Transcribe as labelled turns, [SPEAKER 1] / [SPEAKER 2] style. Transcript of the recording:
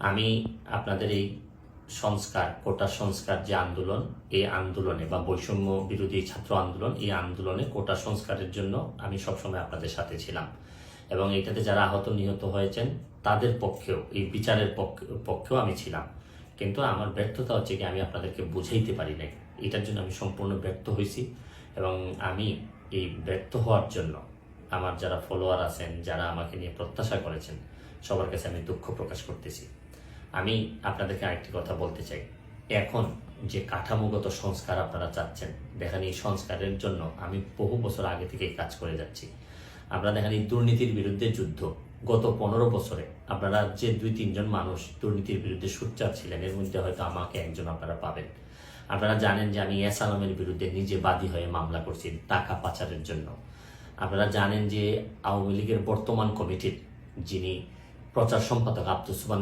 [SPEAKER 1] আমি আপনাদের এই সংস্কার, কোটা সংস্কার যে আন্দোলন, এই আন্দোলনে বা বৈষম্য বিরোধী ছাত্র আন্দোলন, এই আন্দোলনে কোটা সংস্কারের জন্য আমি সবসময় আপনাদের সাথে ছিলাম এবং এটাতে যারা আহত নিহত হয়েছেন তাদের পক্ষেও, এই বিচারের পক্ষেও আমি ছিলাম। কিন্তু আমার ব্যর্থতা হচ্ছে কি, আমি আপনাদেরকে বুঝাইতে পারি নাই। এটার জন্য আমি সম্পূর্ণ ব্যর্থ হয়েছি এবং আমি এই ব্যর্থ হওয়ার জন্য আমার যারা ফলোয়ার আছেন, যারা আমাকে নিয়ে প্রত্যাশা করেছেন, সবার কাছে আমি দুঃখ প্রকাশ করতেছি। আমি আপনাদেরকে আরেকটি কথা বলতে চাই। এখন যে কাঠামোগত সংস্কার আপনারা চাচ্ছেন, দেখেন এই সংস্কারের জন্য আমি বহু বছর আগে থেকেই কাজ করে যাচ্ছি। আপনারা দেখেন এই দুর্নীতির বিরুদ্ধে যুদ্ধ গত 15 বছরে আপনারা যে 2-3 জন মানুষ দুর্নীতির বিরুদ্ধে সোচ্চার ছিলেন, এর মধ্যে হয়তো আমাকে একজন আপনারা পাবেন। আপনারা জানেন যে আমি এস আলমের বিরুদ্ধে নিজে বাদী হয়ে মামলা করছি টাকা পাচারের জন্য। আপনারা জানেন যে আওয়ামী লীগের বর্তমান কমিটির যিনি প্রচার সম্পাদক আব্দুস সুবহান